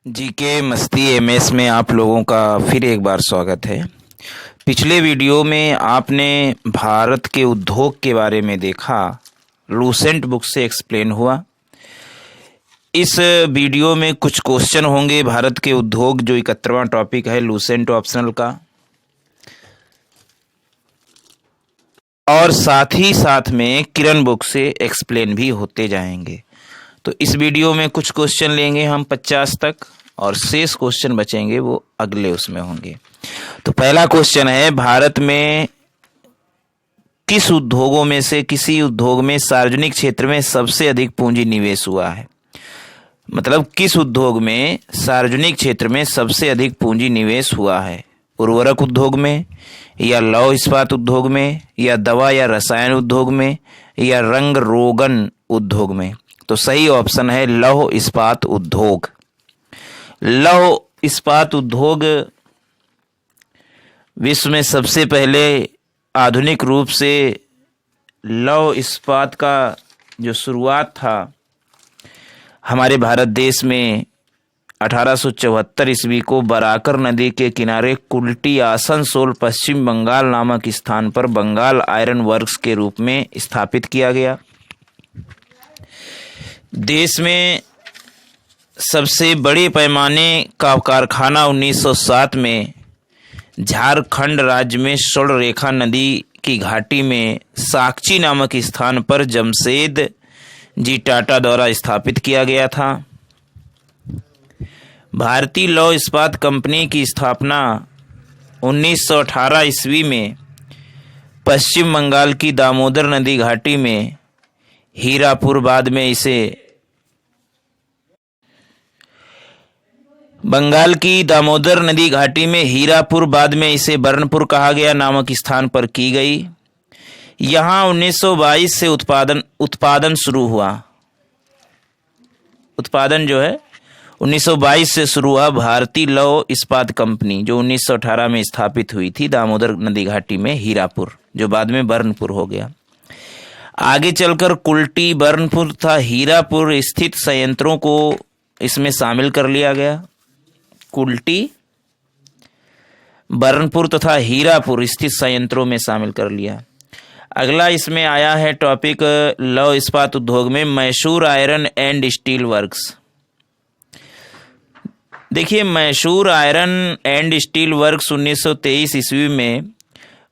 GK मस्ती MS में आप लोगों का फिर एक बार स्वागत है। पिछले वीडियो में आपने भारत के उद्योग के बारे में देखा, लूसेंट बुक से एक्सप्लेन हुआ। इस वीडियो में कुछ क्वेश्चन होंगे भारत के उद्योग, जो 71वां टॉपिक है लूसेंट ऑप्शनल का, और साथ ही साथ में किरण बुक से एक्सप्लेन भी होते जाएंगे। तो इस वीडियो में कुछ क्वेश्चन लेंगे हम 50 तक, और शेष क्वेश्चन बचेंगे वो अगले उसमें होंगे। तो पहला क्वेश्चन है, भारत में किस उद्योगों में से किसी उद्योग में सार्वजनिक क्षेत्र में सबसे अधिक पूंजी निवेश हुआ है? मतलब किस उद्योग में सार्वजनिक क्षेत्र में सबसे अधिक पूंजी निवेश हुआ है? उर्वरक उद्योग में, या लौह इस्पात उद्योग में, या दवा या रसायन उद्योग में, या रंग रोगन उद्योग में? तो सही ऑप्शन है लौह इस्पात उद्योग। लौह इस्पात उद्योग विश्व में सबसे पहले आधुनिक रूप से लौह इस्पात का जो शुरुआत था हमारे भारत देश में 1874 ईस्वी को बराकर नदी के किनारे कुल्टी आसनसोल पश्चिम बंगाल नामक स्थान पर बंगाल आयरन वर्क्स के रूप में स्थापित किया गया। देश में सबसे बड़े पैमाने का कारखाना 1907 में झारखंड राज्य में स्वर्ण रेखा नदी की घाटी में साकची नामक स्थान पर जमशेद जी टाटा द्वारा स्थापित किया गया था। भारतीय लौह इस्पात कंपनी की स्थापना 1918 ईस्वी में पश्चिम बंगाल की दामोदर नदी घाटी में हीरापुर, बाद में इसे बंगाल की दामोदर नदी घाटी में हीरापुर, बाद में इसे बर्नपुर कहा गया, नामक स्थान पर की गई। यहाँ 1922 से उत्पादन शुरू हुआ। उत्पादन जो है 1922 से शुरू हुआ। भारतीय लौह इस्पात कंपनी जो 1918 में स्थापित हुई थी दामोदर नदी घाटी में हीरापुर, जो बाद में बर्नपुर हो गया। आगे चलकर कुल्टी, बर्नपुर तथा हीरापुर स्थित संयंत्रों को इसमें शामिल कर लिया गया। कुल्टी, बर्नपुर तथा हीरापुर स्थित संयंत्रों में शामिल कर लिया। अगला इसमें आया है टॉपिक लौह इस्पात उद्योग में Mysore iron and steel works. देखिए, Mysore iron and steel works 1923 ईस्वी में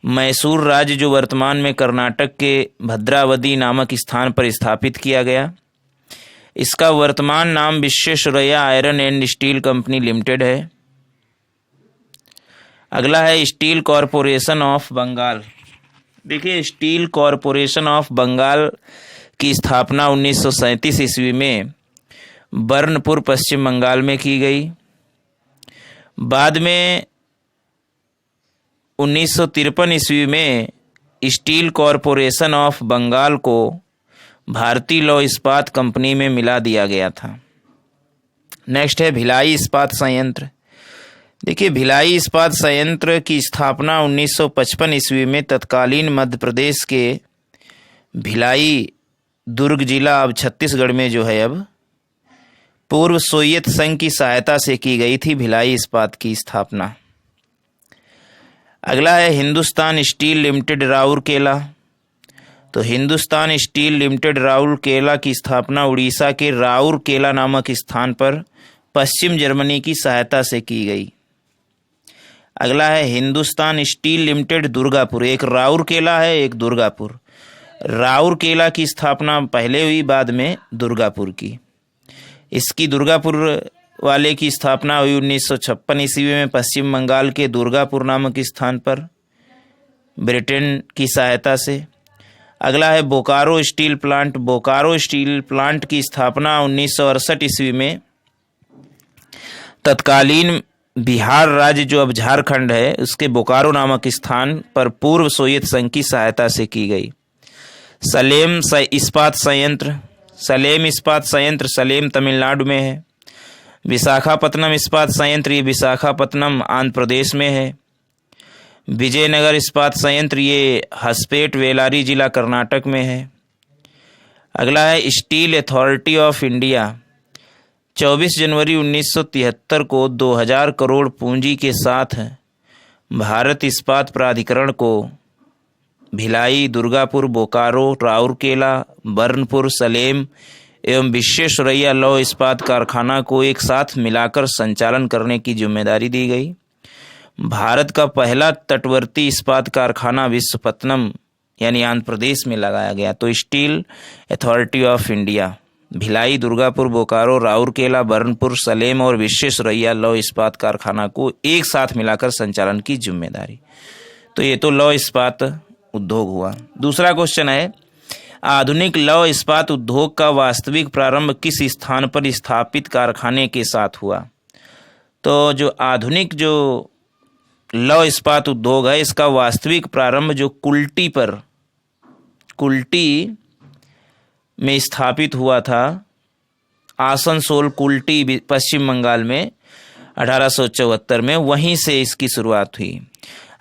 मैसूर राज्य, जो वर्तमान में कर्नाटक के भद्रावती नामक स्थान पर स्थापित किया गया। इसका वर्तमान नाम Visvesvaraya iron and steel company limited है। अगला है स्टील कॉरपोरेशन ऑफ बंगाल। देखिए, स्टील कॉरपोरेशन ऑफ बंगाल की स्थापना 1937 ईस्वी में बर्नपुर, पश्चिम बंगाल में की गई। बाद में 1953 ईस्वी में स्टील कॉरपोरेशन ऑफ बंगाल को भारतीय लौह इस्पात कंपनी में मिला दिया गया था। नेक्स्ट है भिलाई इस्पात संयंत्र। देखिए, भिलाई इस्पात संयंत्र की स्थापना 1955 ईस्वी में तत्कालीन मध्य प्रदेश के भिलाई दुर्ग जिला, अब छत्तीसगढ़ में जो है, अब पूर्व सोवियत संघ की सहायता से की गई थी भिलाई इस्पात की स्थापना। अगला है हिंदुस्तान स्टील लिमिटेड राउरकेला। तो हिंदुस्तान स्टील लिमिटेड राउरकेला की स्थापना उड़ीसा के राउरकेला नामक स्थान पर पश्चिम जर्मनी की सहायता से की गई। अगला है हिंदुस्तान स्टील लिमिटेड दुर्गापुर। एक राउरकेला है, एक दुर्गापुर। राउरकेला की स्थापना पहले हुई, बाद में दुर्गापुर की। इसकी दुर्गापुर वाले की स्थापना हुई 1956 ईस्वी में पश्चिम बंगाल के दुर्गापुर नामक स्थान पर ब्रिटेन की सहायता से। अगला है Bokaro steel plant. Bokaro steel plant की स्थापना 1968 ईस्वी में तत्कालीन बिहार राज्य, जो अब झारखंड है, उसके बोकारो नामक स्थान पर पूर्व सोवियत संघ की सहायता से की गई। सलेम इस्पात संयंत्र। सलेम इस्पात संयंत्र सलेम, तमिलनाडु में है। विशाखापत्तनम इस्पात संयंत्र, ये विशाखापत्तनम, आंध्र प्रदेश में है। विजयनगर इस्पात संयंत्र, ये हसपेट, वेलारी जिला, कर्नाटक में है। अगला है स्टील अथॉरिटी ऑफ इंडिया। 24 जनवरी 1973 को 2000 करोड़ पूंजी के साथ भारत इस्पात प्राधिकरण को भिलाई, दुर्गापुर, बोकारो, राउरकेला, बर्नपुर, सलेम एवं विश्वेश्वरैया लौह इस्पात कारखाना को एक साथ मिलाकर संचालन करने की जिम्मेदारी दी गई। भारत का पहला तटवर्ती इस्पात कारखाना विशाखापत्तनम यानी आंध्र प्रदेश में लगाया गया। तो steel authority of India Bhilai, Durgapur, Bokaro, Rourkela, Burnpur, Salem और विश्वेश्वरैया लौह इस्पात कारखाना को एक साथ मिलाकर संचालन की जिम्मेदारी। तो ये तो लौह इस्पात उद्योग हुआ। दूसरा क्वेश्चन है, आधुनिक लौह इस्पात उद्योग का वास्तविक प्रारंभ किस स्थान पर स्थापित कारखाने के साथ हुआ? तो जो आधुनिक जो लौह इस्पात उद्योग है इसका वास्तविक प्रारंभ जो कुल्टी में स्थापित हुआ था, आसनसोल कुल्टी पश्चिम बंगाल में 1874 में, वहीं से इसकी शुरुआत हुई।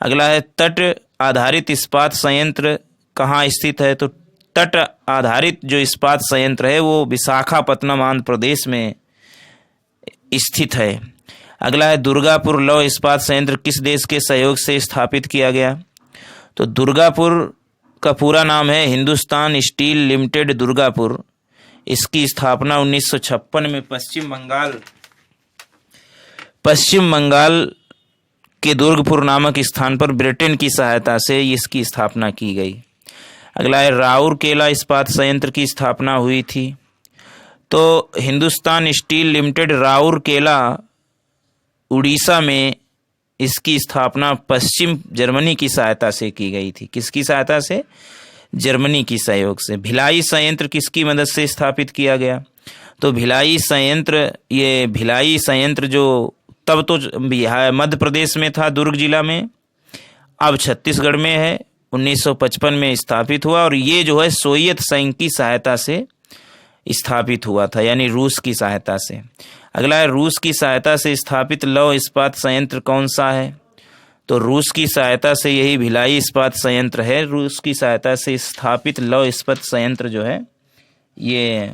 अगला है, तट आधारित इस्पात संयंत्र कहाँ स्थित है? तो तट आधारित जो इस्पात संयंत्र है वो विशाखापत्तनम आंध्र प्रदेश में स्थित है। अगला है, दुर्गापुर लौह इस्पात संयंत्र किस देश के सहयोग से स्थापित किया गया? तो दुर्गापुर का पूरा नाम है हिंदुस्तान स्टील लिमिटेड दुर्गापुर। इसकी स्थापना 1956 में पश्चिम बंगाल के दुर्गपुर नामक स्थान पर ब्रिटेन की सहायता से इसकी स्थापना की गई। अगला है, राउरकेला इस्पात संयंत्र की स्थापना हुई थी। तो हिंदुस्तान स्टील लिमिटेड राउरकेला उड़ीसा में इसकी स्थापना पश्चिम जर्मनी की सहायता से की गई थी। किसकी सहायता से? जर्मनी की सहयोग से। भिलाई संयंत्र किसकी मदद से स्थापित किया गया? तो भिलाई संयंत्र जो तब तो मध्य प्रदेश में था, दुर्ग जिला में, अब छत्तीसगढ़ में है। 1955 में स्थापित हुआ और ये जो है सोवियत संघ की सहायता से स्थापित हुआ था, यानी रूस की सहायता से। अगला है, रूस की सहायता से स्थापित लौह इस्पात संयंत्र कौन सा है? तो रूस की सहायता से यही भिलाई इस्पात संयंत्र है। रूस की सहायता से स्थापित लौह इस्पात संयंत्र जो है ये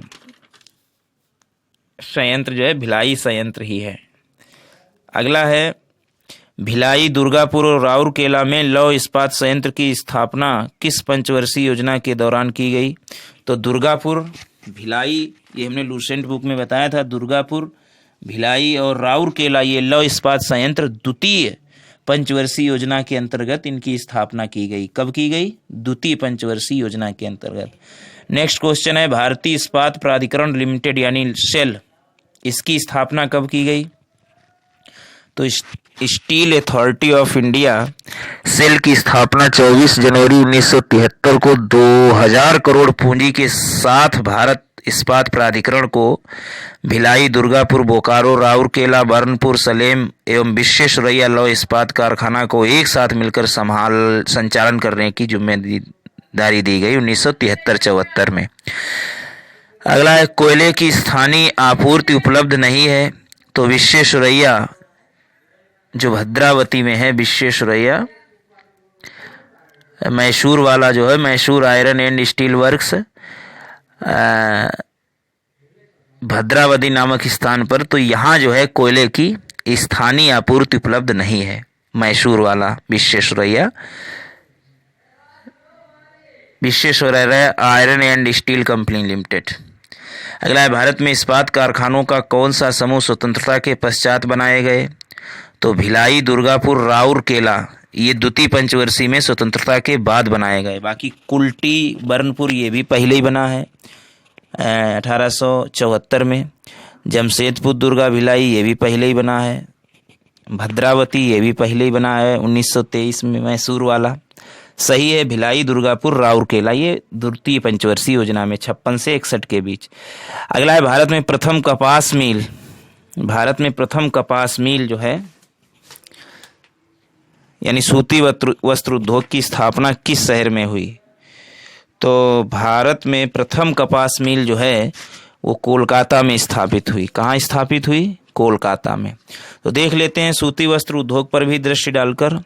संयंत्र जो है भिलाई संयंत्र ही है। अगला है, भिलाई, दुर्गापुर और राउरकेला में लौह इस्पात संयंत्र की स्थापना किस पंचवर्षीय योजना के दौरान की गई? तो दुर्गापुर, भिलाई, ये हमने लूसेंट बुक में बताया था, दुर्गापुर, भिलाई और राउरकेला ये लौह इस्पात संयंत्र द्वितीय पंचवर्षीय योजना के अंतर्गत इनकी स्थापना की गई। कब की गई? द्वितीय पंचवर्षीय योजना के अंतर्गत। नेक्स्ट क्वेश्चन है, भारतीय इस्पात प्राधिकरण लिमिटेड यानी सेल, इसकी स्थापना कब की गई? तो steel authority of India SAIL की स्थापना 24 जनवरी 1973 को 2000 करोड़ पूंजी के साथ भारत इस्पात प्राधिकरण को भिलाई, दुर्गापुर, बोकारो, राउरकेला, बर्नपुर, सलेम एवं विश्वेश्वरैया लौह इस्पात कारखाना को एक साथ मिलकर संचालन करने की जिम्मेदारी दी गई 1973-74 में। अगला है, कोयले की स्थानीय आपूर्ति उपलब्ध नहीं है। तो विश्वेश्वरैया जो भद्रावती में है, विश्वेश्वरैया, मैसूर वाला जो है Mysore iron and steel works Bhadravati नामक स्थान पर, तो यहाँ जो है कोयले की स्थानीय आपूर्ति उपलब्ध नहीं है। मैसूर वाला Visvesvaraya iron and steel company limited. अगला है, भारत में इस्पात कारखानों का कौन सा समूह स्वतंत्रता के पश्चात बनाए गए? तो भिलाई, दुर्गापुर, राउरकेला ये द्वितीय पंचवर्षीय में स्वतंत्रता के बाद बनाए गए। बाकी कुल्टी, बर्नपुर ये भी पहले ही बना है 1874 में। जमशेदपुर, दुर्गा, भिलाई ये भी पहले ही बना है। भद्रावती ये भी पहले ही बना है 1923 में, मैसूर वाला। सही है, भिलाई, दुर्गापुर, राउरकेला ये द्वितीय पंचवर्षीय योजना में 56 से 61 के बीच। अगला है, भारत में प्रथम कपास मिल जो है यानी सूती वस्त्र उद्योग की स्थापना किस शहर में हुई? तो भारत में प्रथम कपास मिल जो है वो कोलकाता में स्थापित हुई। कहाँ स्थापित हुई? कोलकाता में। तो देख लेते हैं सूती वस्त्र उद्योग पर भी दृष्टि डालकर।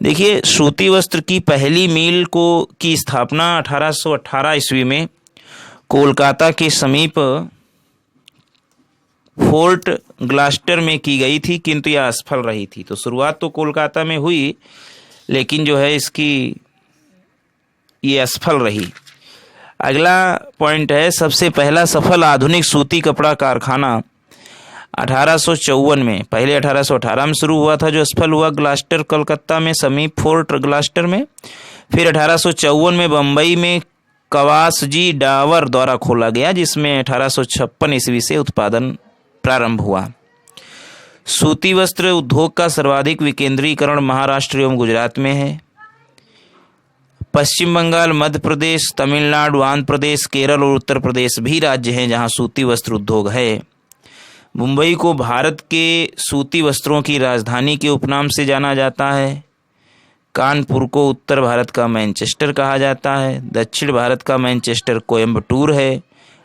देखिए, सूती वस्त्र की पहली मिल की स्थापना 1818 ईस्वी में कोलकाता के समीप फोर्ट ग्लास्टर में की गई थी, किंतु यह असफल रही थी। तो शुरुआत तो कोलकाता में हुई, लेकिन जो है इसकी ये असफल रही। अगला पॉइंट है, सबसे पहला सफल आधुनिक सूती कपड़ा कारखाना 1854 में, पहले 1818 में शुरू हुआ था जो असफल हुआ, ग्लास्टर कलकत्ता में समीप फोर्ट ग्लास्टर में। फिर 1854 में बम्बई में कवासजी डावर द्वारा खोला गया, जिसमें 1856 ईस्वी से उत्पादन प्रारंभ हुआ। सूती वस्त्र उद्योग का सर्वाधिक विकेंद्रीकरण महाराष्ट्र एवं गुजरात में है। पश्चिम बंगाल, मध्य प्रदेश, तमिलनाडु, आंध्र प्रदेश, केरल और उत्तर प्रदेश भी राज्य हैं जहां सूती वस्त्र उद्योग है। मुंबई को भारत के सूती वस्त्रों की राजधानी के उपनाम से जाना जाता है। कानपुर को उत्तर भारत का मैनचेस्टर कहा जाता है। दक्षिण भारत का मैनचेस्टर कोयम्बटूर है।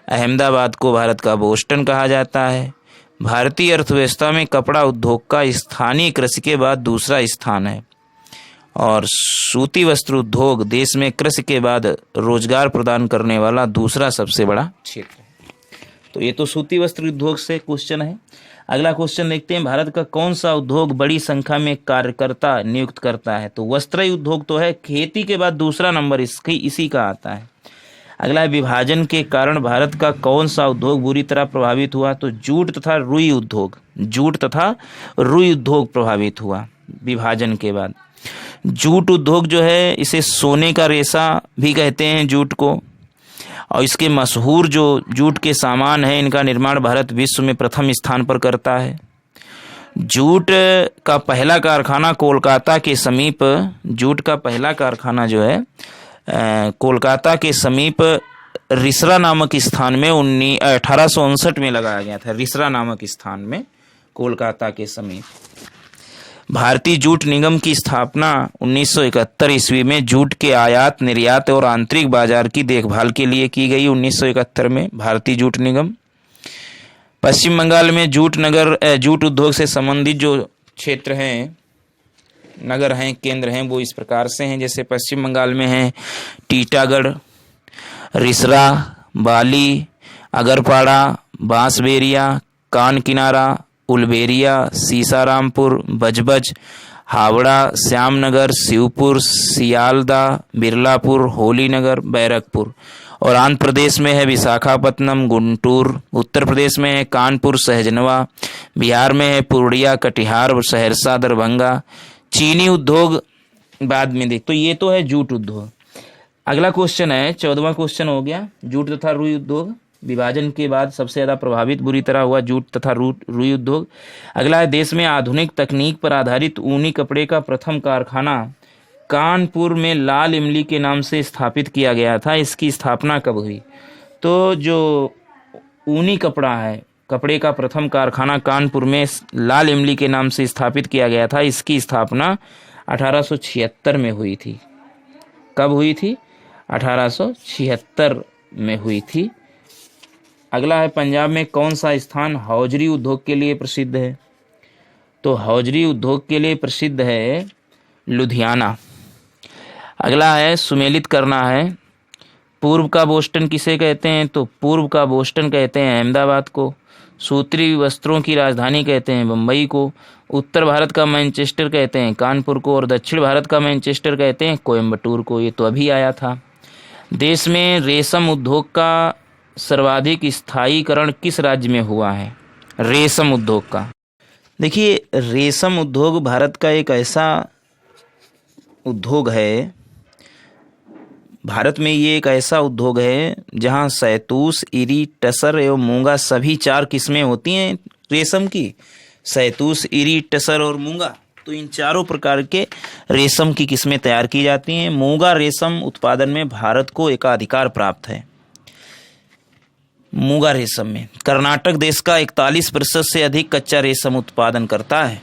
अहमदाबाद को भारत का बोस्टन कहा जाता है। भारतीय अर्थव्यवस्था में कपड़ा उद्योग का स्थानीय कृषि के बाद दूसरा स्थान है और सूती वस्त्र उद्योग देश में कृषि के बाद रोजगार प्रदान करने वाला दूसरा सबसे बड़ा क्षेत्र है। तो ये तो सूती वस्त्र उद्योग से क्वेश्चन है। अगला क्वेश्चन देखते हैं, भारत का कौन सा उद्योग बड़ी संख्या में कार्यकर्ता नियुक्त करता है? तो वस्त्र उद्योग तो है, खेती के बाद दूसरा नंबर इसी का आता है। अगला है, विभाजन के कारण भारत का कौन सा उद्योग बुरी तरह प्रभावित हुआ? तो जूट तथा रुई उद्योग, जूट तथा रुई उद्योग प्रभावित हुआ विभाजन के बाद। जूट उद्योग जो है इसे सोने का रेशा भी कहते हैं जूट को, और इसके मशहूर जो जूट के सामान हैं इनका निर्माण भारत विश्व में प्रथम स्थान पर करता है। जूट का पहला कारखाना कोलकाता के समीप, जूट का पहला कारखाना जो है कोलकाता के समीप रिसरा नामक स्थान में 1859 में लगाया गया था। रिसरा नामक स्थान में कोलकाता के समीप। भारतीय जूट निगम की स्थापना 1971 ईस्वी में जूट के आयात, निर्यात और आंतरिक बाजार की देखभाल के लिए की गई। 1971 में भारतीय जूट निगम। पश्चिम बंगाल में जूट उद्योग से संबंधित जो क्षेत्र हैं, नगर हैं, केंद्र हैं, वो इस प्रकार से हैं। जैसे पश्चिम बंगाल में है टीटागढ़, रिसरा, बाली, अगरपाड़ा, बांसबेरिया, कान किनारा, उलबेरिया, सीसारामपुर, बजबज, हावड़ा, श्यामनगर, शिवपुर, सियालदा, बिरलापुर, होलीनगर, बैरकपुर। और आंध्र प्रदेश में है विशाखापत्तनम, गुंटूर। उत्तर प्रदेश में है कानपुर, सहजनवा। बिहार में है पूर्णिया, कटिहार, सहरसा, दरभंगा। चीनी उद्योग बाद में देख, तो ये तो है जूट उद्योग। अगला क्वेश्चन है, 14वां क्वेश्चन हो गया, जूट तथा रुई उद्योग विभाजन के बाद सबसे ज्यादा प्रभावित बुरी तरह हुआ जूट तथा रुई उद्योग। अगला है, देश में आधुनिक तकनीक पर आधारित ऊनी कपड़े का प्रथम कारखाना कानपुर में लाल इमली के नाम से स्थापित किया गया था। इसकी स्थापना कब हुई? तो जो ऊनी कपड़ा है, कपड़े का प्रथम कारखाना कानपुर में लाल इमली के नाम से स्थापित किया गया था। इसकी स्थापना 1876 में हुई थी। कब हुई थी? 1876 में हुई थी। अगला है, पंजाब में कौन सा स्थान हौजरी उद्योग के लिए प्रसिद्ध है? तो हौजरी उद्योग के लिए प्रसिद्ध है लुधियाना। अगला है, सुमेलित करना है, पूर्व का बोस्टन किसे कहते हैं? तो पूर्व का बोस्टन कहते हैं अहमदाबाद को। सूती वस्त्रों की राजधानी कहते हैं बम्बई को। उत्तर भारत का मैनचेस्टर कहते हैं कानपुर को, और दक्षिण भारत का मैनचेस्टर कहते हैं कोयम्बटूर को। ये तो अभी आया था। देश में रेशम उद्योग का सर्वाधिक स्थायीकरण किस राज्य में हुआ है? रेशम उद्योग का, देखिए रेशम उद्योग भारत का एक ऐसा उद्योग है, भारत में ये एक ऐसा उद्योग है जहां शहतूश, इरी, टसर एवं मूंगा सभी 4 किस्में होती हैं रेशम की। शहतूश, इरी, टसर और मूंगा, तो इन चारों प्रकार के रेशम की किस्में तैयार की जाती हैं। मूंगा रेशम उत्पादन में भारत को एकाधिकार प्राप्त है। मूंगा रेशम में कर्नाटक देश का 41% से अधिक कच्चा रेशम उत्पादन करता है।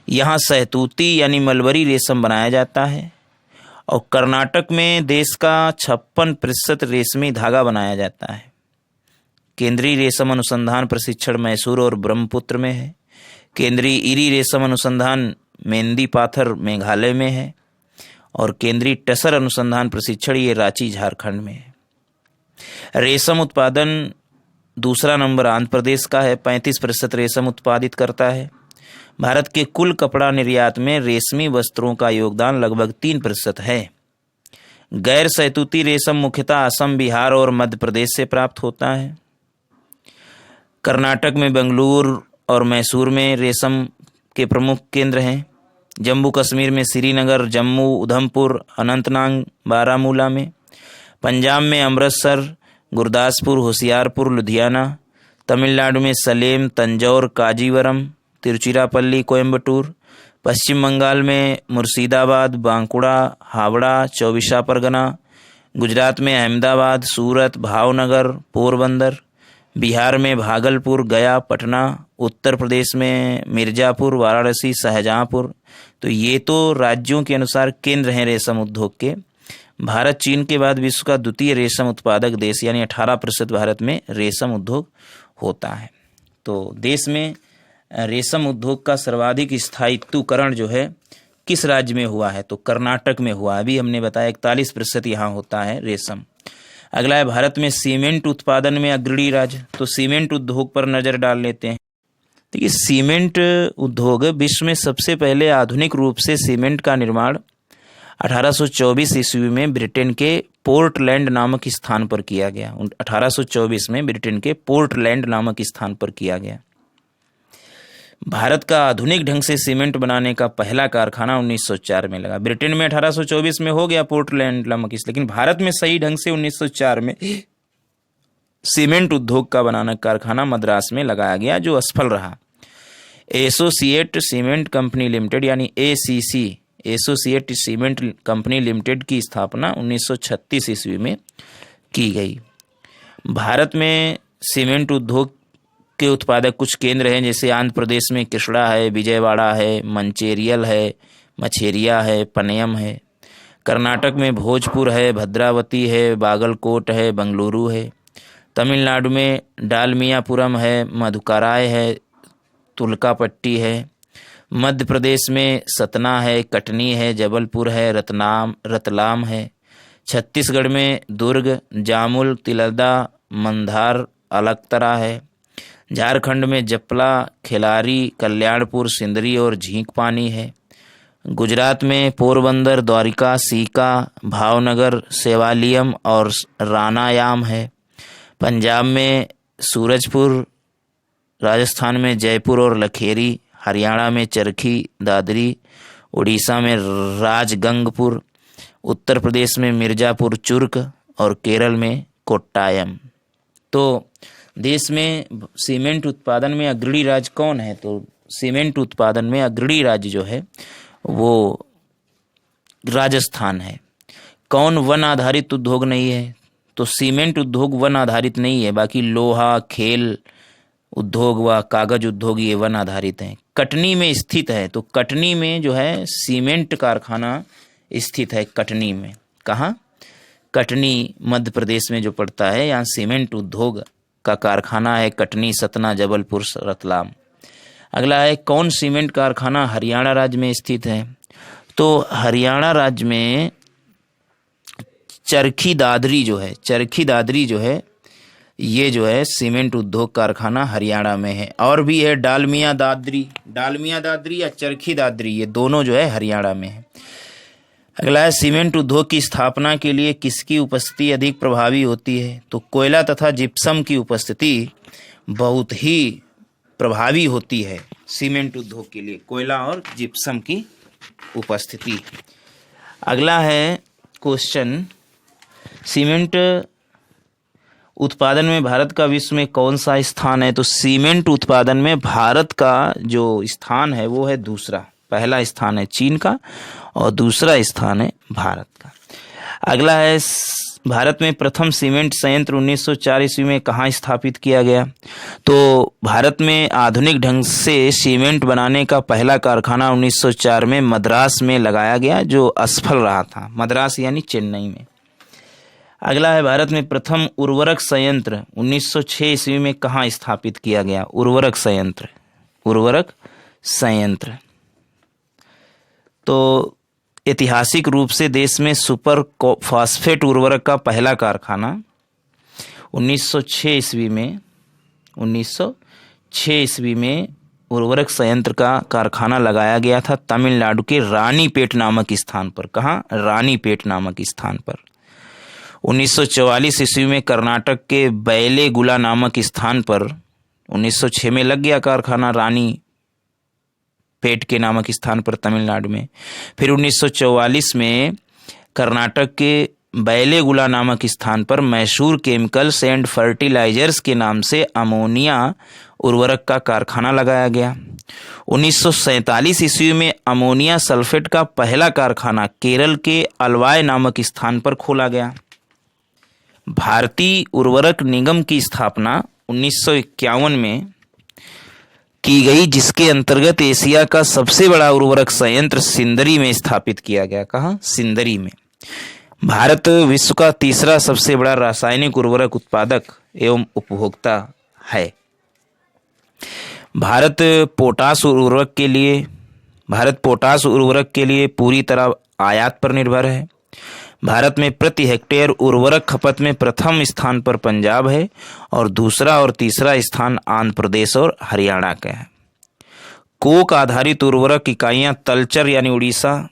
यहाँ शहतूती यानी मलबरी रेशम बनाया जाता है, और कर्नाटक में देश का 56% रेशमी धागा बनाया जाता है। केंद्रीय रेशम अनुसंधान प्रशिक्षण मैसूर और ब्रह्मपुत्र में है। केंद्रीय इरी रेशम अनुसंधान मेंदी पाथर मेघालय में है, और केंद्रीय टसर अनुसंधान प्रशिक्षण ये रांची झारखंड में है। रेशम उत्पादन दूसरा नंबर आंध्र प्रदेश का है, 35% रेशम उत्पादित करता है। भारत के कुल कपड़ा निर्यात में रेशमी वस्त्रों का योगदान लगभग 3% है। गैर शहतूती रेशम मुख्यतः असम, बिहार और मध्य प्रदेश से प्राप्त होता है। कर्नाटक में बेंगलुरु और मैसूर में रेशम के प्रमुख केंद्र हैं। जम्मू कश्मीर में श्रीनगर, जम्मू, उधमपुर, अनंतनाग, बारामूला में। पंजाब में अमृतसर, गुरदासपुर, होशियारपुर, लुधियाना। तमिलनाडु में सलेम, तंजौर, काजीवरम, तिरुचिरापल्ली, कोयम्बटूर। पश्चिम बंगाल में मुर्शिदाबाद, बांकुड़ा, हावड़ा, चौबीसा परगना। गुजरात में अहमदाबाद, सूरत, भावनगर, पोरबंदर। बिहार में भागलपुर, गया, पटना। उत्तर प्रदेश में मिर्जापुर, वाराणसी, शाहजहाँपुर। तो ये तो राज्यों के अनुसार केंद्र हैं रेशम उद्योग के। भारत चीन के बाद विश्व का द्वितीय रेशम उत्पादक देश, यानी 18% भारत में रेशम उद्योग होता है। तो देश में रेशम उद्योग का सर्वाधिक स्थायित्वकरण जो है किस राज्य में हुआ है? तो कर्नाटक में हुआ। अभी हमने बताया 41% यहाँ होता है रेशम। अगला है भारत में सीमेंट उत्पादन में अग्रणी राज्य। तो सीमेंट उद्योग पर नजर डाल लेते हैं। देखिए, सीमेंट उद्योग विश्व में सबसे पहले आधुनिक रूप से सीमेंट का निर्माण 1824 ईस्वी में ब्रिटेन के पोर्टलैंड नामक स्थान पर किया गया। 1824 में ब्रिटेन के पोर्टलैंड नामक स्थान पर किया गया। भारत का आधुनिक ढंग से सीमेंट बनाने का पहला कारखाना 1904 में लगा। ब्रिटेन में 1824 में हो गया पोर्टलैंड नामक, लेकिन भारत में सही ढंग से 1904 में सीमेंट उद्योग का बनाना कारखाना मद्रास में लगाया गया, जो असफल रहा। एसोसिएट सीमेंट कंपनी लिमिटेड यानी ACC, associate cement company limited की स्थापना 1936 ईस्वी में की गई। भारत में सीमेंट उद्योग के उत्पादक कुछ केंद्र हैं, जैसे आंध्र प्रदेश में कृष्णा है, विजयवाड़ा है, मंचेरियल है, मछेरिया है, पनेयम है। कर्नाटक में भोजपुर है, भद्रावती है, बागलकोट है, बंगलुरु है। तमिलनाडु में डालमियापुरम है, मधुकराय है, तुलकापट्टी है। मध्य प्रदेश में सतना है, कटनी है, जबलपुर है, रतलाम है। छत्तीसगढ़ में दुर्ग, जामुल, तिलदा, मंधार, अलकतरा है। झारखंड में जपला, खिलारी, कल्याणपुर, सिंदरी और झींक पानी है। गुजरात में पोरबंदर, द्वारिका, सीका, भावनगर, सेवालियम और रानायाम है। पंजाब में सूरजपुर, राजस्थान में जयपुर और लखेरी, हरियाणा में चरखी दादरी, उड़ीसा में राजगंगपुर, उत्तर प्रदेश में मिर्जापुर चुर्क और केरल में कोट्टायम। तो देश में सीमेंट उत्पादन में अग्रणी राज्य कौन है? तो सीमेंट उत्पादन में अग्रणी राज्य जो है वो राजस्थान है। कौन वन आधारित उद्योग नहीं है? तो सीमेंट उद्योग वन आधारित नहीं है, बाकी लोहा, खेल उद्योग व कागज उद्योग ये वन आधारित हैं। कटनी में स्थित है, तो कटनी में जो है सीमेंट कारखाना स्थित है। कटनी में कहाँ? कटनी मध्य प्रदेश में जो पड़ता है, यहाँ सीमेंट उद्योग का कारखाना है। कटनी, सतना, जबलपुर, रतलाम। अगला है कौन सीमेंट कारखाना हरियाणा राज्य में स्थित है? तो हरियाणा राज्य में चरखी दादरी जो है ये जो है सीमेंट उद्योग कारखाना हरियाणा में है। और भी है डालमिया दादरी या चरखी दादरी, ये दोनों जो है हरियाणा में है। अगला है सीमेंट उद्योग की स्थापना के लिए किसकी उपस्थिति अधिक प्रभावी होती है? तो कोयला तथा जिप्सम की उपस्थिति बहुत ही प्रभावी होती है सीमेंट उद्योग के लिए, कोयला और जिप्सम की उपस्थिति। अगला है क्वेश्चन, सीमेंट उत्पादन में भारत का विश्व में कौन सा स्थान है? तो सीमेंट उत्पादन में भारत का जो स्थान है वो है दूसरा। पहला स्थान है चीन का और दूसरा स्थान है भारत का। अगला है भारत में प्रथम सीमेंट संयंत्र 1904 ईस्वी में कहाँ स्थापित किया गया? तो भारत में आधुनिक ढंग से सीमेंट बनाने का पहला कारखाना 1904 में मद्रास में लगाया गया, जो असफल रहा था। मद्रास यानी चेन्नई में। अगला है भारत में प्रथम उर्वरक संयंत्र 1906 ईस्वी में कहाँ स्थापित किया गया? उर्वरक संयंत्र। तो ऐतिहासिक रूप से देश में सुपर फॉस्फेट उर्वरक का पहला कारखाना 1906 ईस्वी में 1906 ईस्वी में उर्वरक संयंत्र का कारखाना लगाया गया था तमिलनाडु के रानीपेट नामक स्थान पर। कहाँ? रानीपेट नामक स्थान पर। 1944 ईस्वी में कर्नाटक के बैलेगुला नामक स्थान पर 1906 में लग गया कारखाना रानीपेट के नामक स्थान पर तमिलनाडु में। फिर 1944 में कर्नाटक के बैलेगुला नामक स्थान पर मैसूर केमिकल्स एंड फर्टिलाइजर्स के नाम से अमोनिया उर्वरक का कारखाना लगाया गया। 1947 ईस्वी में अमोनिया सल्फेट का पहला कारखाना केरल के अलवाय नामक स्थान पर खोला गया। भारतीय उर्वरक निगम की स्थापना 1951 में की गई, जिसके अंतर्गत एशिया का सबसे बड़ा उर्वरक संयंत्र सिंदरी में स्थापित किया गया। कहाँ? सिंदरी में। भारत विश्व का तीसरा सबसे बड़ा रासायनिक उर्वरक उत्पादक एवं उपभोक्ता है। भारत पोटाश उर्वरक के लिए पूरी तरह आयात पर निर्भर है। भारत में प्रति हेक्टेयर उर्वरक खपत में प्रथम स्थान पर पंजाब है और दूसरा और तीसरा स्थान आंध्र प्रदेश और हरियाणा का है। कोक आधारित उर्वरक इकाइयां तलचर यानी उड़ीसा,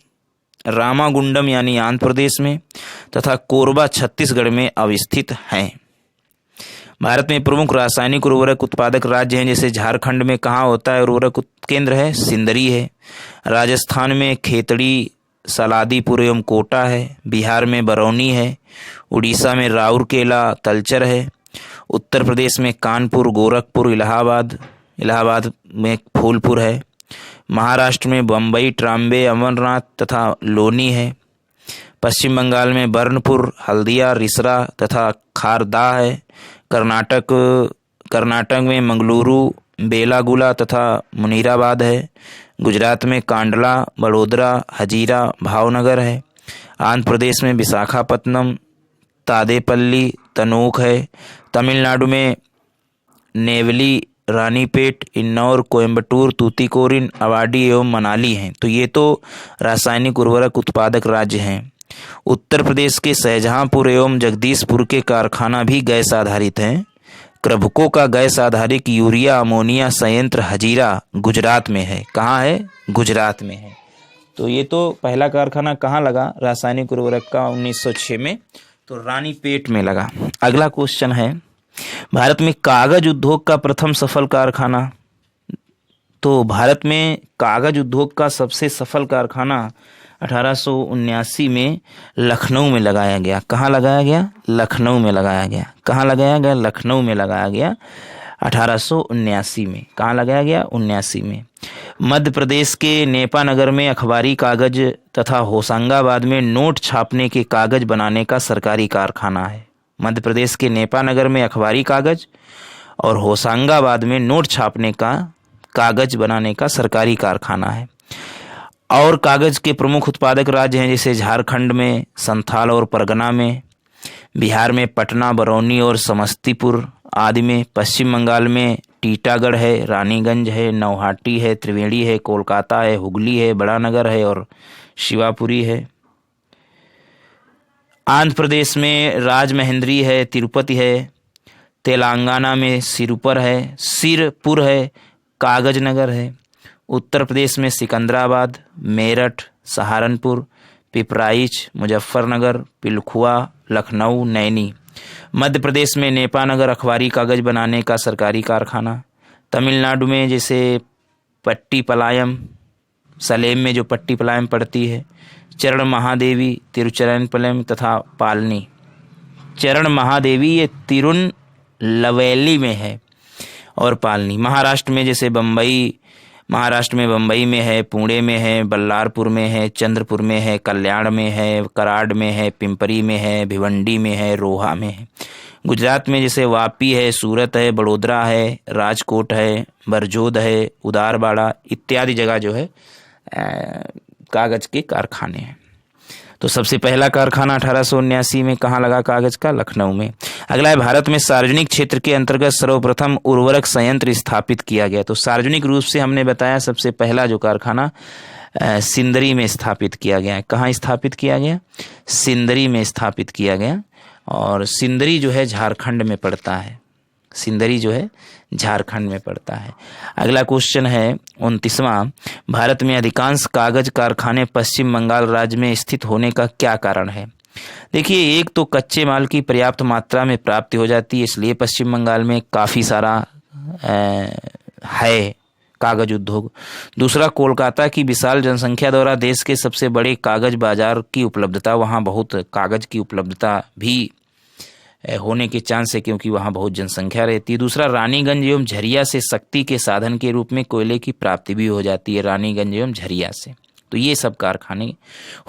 रामागुंडम यानी आंध्र प्रदेश में तथा कोरबा छत्तीसगढ़ में अवस्थित हैं। भारत में प्रमुख रासायनिक उर्वरक उत्पादक राज्य हैं, जैसे झारखंड में कहाँ होता है उर्वरक केंद्र है? सिंदरी है। राजस्थान में खेतड़ी, सलादीपुर एवं कोटा है। बिहार में बरौनी है। उड़ीसा में राउरकेला, तलचर है। उत्तर प्रदेश में कानपुर, गोरखपुर, इलाहाबाद में फूलपुर है। महाराष्ट्र में बम्बई, ट्राम्बे, अमरनाथ तथा लोनी है। पश्चिम बंगाल में बर्नपुर, हल्दिया, रिसरा तथा खारदा है। कर्नाटक में मंगलुरु, बेलागुला तथा मुनीराबाद है। गुजरात में कांडला, बड़ोदरा, हजीरा, भावनगर है। आंध्र प्रदेश में विशाखापत्तनम, तादेपल्ली, तनोक है। तमिलनाडु में नेवली, रानीपेट, इन्नौर, कोयम्बटूर, तूतीकोरिन, अवाडी एवं मनाली हैं। तो ये तो रासायनिक उर्वरक उत्पादक राज्य हैं। उत्तर प्रदेश के शाहजहांपुर एवं जगदीशपुर के कारखाना भी गैस आधारित हैं। क्रभको का गैस आधारित यूरिया अमोनिया संयंत्र हजीरा गुजरात में है। कहाँ है? गुजरात में है। तो ये तो पहला कारखाना कहाँ लगा रासायनिक उर्वरक का? 1906 में, तो रानीपेट में लगा। अगला क्वेश्चन है, भारत में कागज उद्योग का प्रथम सफल कारखाना। तो भारत में कागज उद्योग का सबसे सफल कारखाना 1879 में लखनऊ में लगाया गया। कहाँ लगाया गया? लखनऊ में लगाया गया। कहाँ लगाया गया? लखनऊ में लगाया गया 1879 में। कहाँ लगाया गया? 79 में। मध्य प्रदेश के नेपानगर में अखबारी कागज तथा होशंगाबाद में नोट छापने के कागज बनाने का सरकारी कारखाना है। मध्य प्रदेश के नेपानगर में अखबारी कागज और होशंगाबाद में नोट छापने का कागज बनाने का सरकारी कारखाना है। और कागज के प्रमुख उत्पादक राज्य हैं, जैसे झारखंड में संथाल और परगना में, बिहार में पटना, बरौनी और समस्तीपुर आदि में, पश्चिम बंगाल में टीटागढ़ है, रानीगंज है, नौहाटी है, त्रिवेणी है, कोलकाता है, हुगली है, बड़ानगर है और शिवापुरी है। आंध्र प्रदेश में राजमहेंद्री है, तिरुपति है। तेलंगाना में सिरपुर है, कागजनगर है। उत्तर प्रदेश में सिकंदराबाद, मेरठ, सहारनपुर, पिपराइच, मुजफ्फरनगर, पिलखुआ, लखनऊ, नैनी। मध्य प्रदेश में नेपानगर अखबारी कागज बनाने का सरकारी कारखाना। तमिलनाडु में जैसे पट्टीपलायम, सलेम में जो पट्टीपलायम पड़ती है, चरण महादेवी, तिरुचरापल्ली तथा पालनी। चरण महादेवी ये तिरुनलवेली में है और पालनी। महाराष्ट्र में जैसे बम्बई में है, पुणे में है, बल्लारपुर में है, चंद्रपुर में है, कल्याण में है, कराड़ में है, पिंपरी में है, भिवंडी में है, रोहा में है। गुजरात में जैसे वापी है, सूरत है, बड़ोदरा है, राजकोट है, बरजोद है, उदारवाड़ा इत्यादि जगह जो है कागज के कारखाने हैं। तो सबसे पहला कारखाना 1879 में कहाँ लगा कागज का? लखनऊ में। अगला है, भारत में सार्वजनिक क्षेत्र के अंतर्गत सर्वप्रथम उर्वरक संयंत्र स्थापित किया गया। तो सार्वजनिक रूप से हमने बताया सबसे पहला जो कारखाना सिंदरी में स्थापित किया गया है। कहाँ स्थापित किया गया? सिंदरी में स्थापित किया गया। और सिंदरी जो है झारखंड में पड़ता है। सिंदरी जो है झारखंड में पड़ता है। अगला क्वेश्चन है 29वां, भारत में अधिकांश कागज कारखाने पश्चिम बंगाल राज्य में स्थित होने का क्या कारण है? देखिए, एक तो कच्चे माल की पर्याप्त मात्रा में प्राप्ति हो जाती है, इसलिए पश्चिम बंगाल में काफ़ी सारा है कागज उद्योग। दूसरा, कोलकाता की विशाल जनसंख्या द्वारा देश के सबसे बड़े कागज बाजार की उपलब्धता, वहाँ बहुत कागज की उपलब्धता भी होने के चांस है क्योंकि वहाँ बहुत जनसंख्या रहती है। दूसरा, रानीगंज एवं झरिया से शक्ति के साधन के रूप में कोयले की प्राप्ति भी हो जाती है रानीगंज एवं झरिया से। तो ये सब कारखाने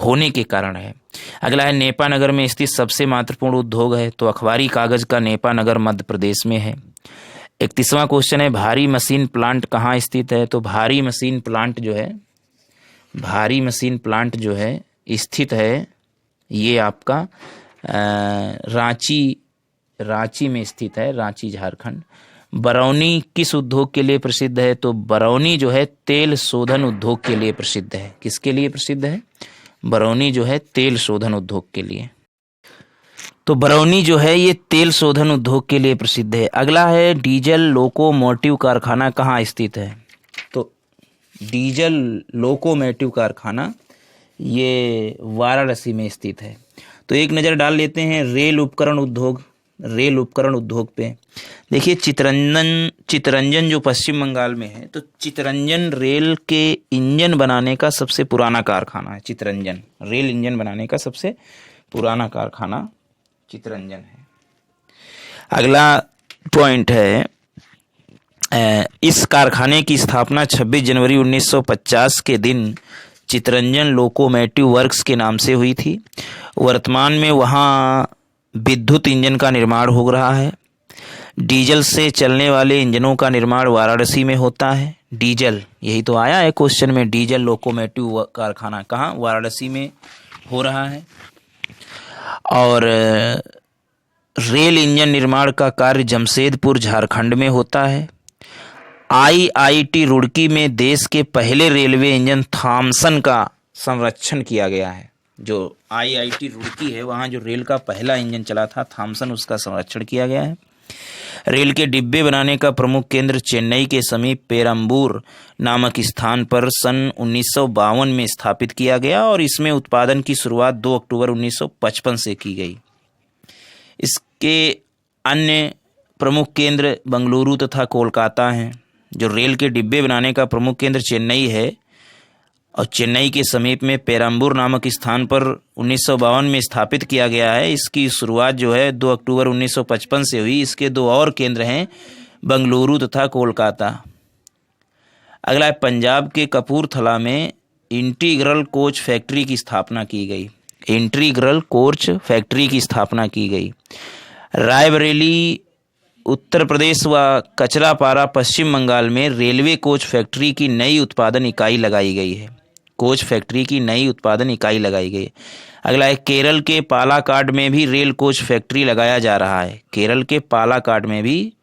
होने के कारण है। अगला है नेपा नगर में स्थित सबसे महत्वपूर्ण उद्योग है, तो अखबारी कागज का नेपा नगर मध्य प्रदेश में है। 31वां क्वेश्चन है, भारी मशीन प्लांट कहाँ स्थित है? तो भारी मशीन प्लांट जो है स्थित है ये आपका रांची में स्थित है, रांची झारखंड। बरौनी किस उद्योग के लिए प्रसिद्ध है? तो बरौनी जो है तेल शोधन उद्योग के लिए प्रसिद्ध है। किसके लिए प्रसिद्ध है? बरौनी जो है तेल शोधन उद्योग के लिए। तो बरौनी जो है ये तेल शोधन उद्योग के लिए प्रसिद्ध है। अगला है, डीजल लोकोमोटिव कारखाना कहाँ स्थित है? तो डीजल लोकोमोटिव कारखाना ये वाराणसी में स्थित है। तो एक नज़र डाल लेते हैं रेल उपकरण उद्योग पे। देखिए, चितरंजन जो पश्चिम बंगाल में है, तो चितरंजन रेल के इंजन बनाने का सबसे पुराना कारखाना है। चितरंजन रेल इंजन बनाने का सबसे पुराना कारखाना चितरंजन है। अगला पॉइंट है, इस कारखाने की स्थापना 26 जनवरी 1950 के दिन चितरंजन लोकोमोटिव वर्क्स के नाम से हुई थी। वर्तमान में वहाँ विद्युत इंजन का निर्माण हो रहा है। डीजल से चलने वाले इंजनों का निर्माण वाराणसी में होता है। डीजल, यही तो आया है क्वेश्चन में, डीजल लोकोमोटिव कारखाना कहाँ? वाराणसी में हो रहा है। और रेल इंजन निर्माण का कार्य जमशेदपुर झारखंड में होता है। IIT रुड़की में देश के पहले रेलवे इंजन थॉमसन का संरक्षण किया गया है। जो IIT रुड़की है वहाँ जो रेल का पहला इंजन चला था थॉमसन, उसका संरक्षण किया गया है। रेल के डिब्बे बनाने का प्रमुख केंद्र चेन्नई के समीप पेरम्बूर नामक स्थान पर सन 1952 में स्थापित किया गया और इसमें उत्पादन की शुरुआत 2 अक्टूबर 1955 से की गई। इसके अन्य प्रमुख केंद्र बंगलुरु तथा कोलकाता हैं। जो रेल के डिब्बे बनाने का प्रमुख केंद्र चेन्नई है और चेन्नई के समीप में पेरम्बूर नामक स्थान पर 1952 में स्थापित किया गया है। इसकी शुरुआत जो है 2 अक्टूबर 1955 से हुई। इसके 2 और केंद्र हैं, बंगलुरु तथा कोलकाता। अगला है, पंजाब के कपूरथला में इंटीग्रल कोच फैक्ट्री की स्थापना की गई। इंटीग्रल कोच फैक्ट्री की स्थापना की गई। रायबरेली उत्तर प्रदेश व कचरापारा पश्चिम बंगाल में रेलवे कोच फैक्ट्री की नई उत्पादन इकाई लगाई गई है। कोच फैक्ट्री की नई उत्पादन इकाई लगाई गई। अगला है, केरल के पालाकाड में भी रेल कोच फैक्ट्री लगाया जा रहा है। केरल के पालाकाड में भी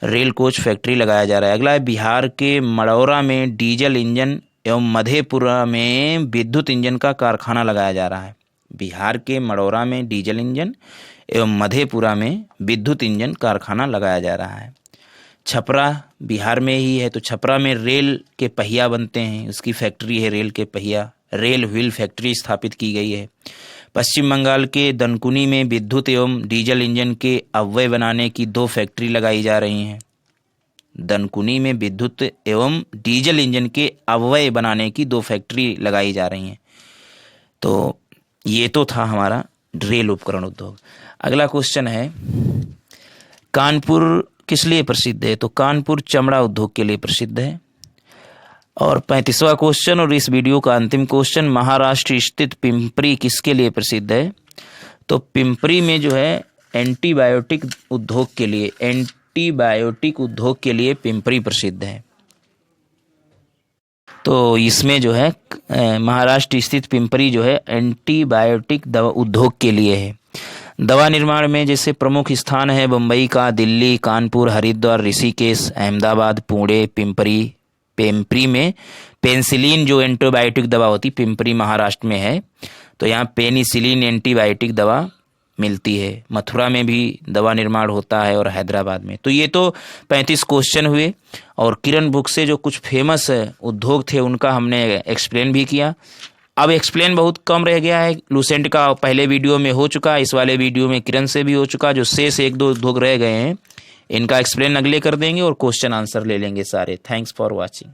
रेल कोच फैक्ट्री लगाया जा रहा है। अगला है, बिहार के मढ़ौरा में डीजल इंजन एवं मधेपुरा में विद्युत इंजन का कारखाना लगाया जा रहा है। बिहार के मढ़ौरा में डीजल इंजन एवं मधेपुरा में विद्युत इंजन कारखाना लगाया जा रहा है। छपरा बिहार में ही है, तो छपरा में रेल के पहिया बनते हैं, उसकी फैक्ट्री है रेल के पहिया, रेल व्हील फैक्ट्री स्थापित की गई है। पश्चिम बंगाल के दनकुनी में विद्युत एवं डीजल इंजन के अव्यय बनाने की 2 फैक्ट्री लगाई जा रही हैं। दनकुनी में विद्युत एवं डीजल इंजन के अव्यय बनाने की 2 फैक्ट्री लगाई जा रही हैं। तो ये तो था हमारा रेल उपकरण उद्योग। अगला क्वेश्चन है, कानपुर किस लिए प्रसिद्ध है? तो कानपुर चमड़ा उद्योग के लिए प्रसिद्ध है। और 35वां क्वेश्चन और इस वीडियो का अंतिम क्वेश्चन, महाराष्ट्र स्थित पिंपरी किसके लिए प्रसिद्ध है? तो पिंपरी में जो है एंटीबायोटिक उद्योग के लिए पिंपरी प्रसिद्ध है। तो इसमें जो है महाराष्ट्र स्थित पिंपरी जो है एंटीबायोटिक दवा उद्योग के लिए है। दवा निर्माण में जैसे प्रमुख स्थान है बम्बई का, दिल्ली, कानपुर, हरिद्वार, ऋषिकेश, अहमदाबाद, पुणे, पिंपरी में पेनिसिलिन जो एंटीबायोटिक दवा होती पिंपरी महाराष्ट्र में है। तो यहाँ पेनिसिलिन एंटीबायोटिक दवा मिलती है, मथुरा में भी दवा निर्माण होता है और हैदराबाद में। तो ये तो 35 क्वेश्चन हुए और किरण बुक से जो कुछ फेमस उद्योग थे उनका हमने एक्सप्लेन भी किया। अब एक्सप्लेन बहुत कम रह गया है, लूसेंट का पहले वीडियो में हो चुका, इस वाले वीडियो में किरण से भी हो चुका। जो शेष 1-2 उद्योग रह गए हैं इनका एक्सप्लेन अगले कर देंगे और क्वेश्चन आंसर ले लेंगे सारे। Thanks for watching.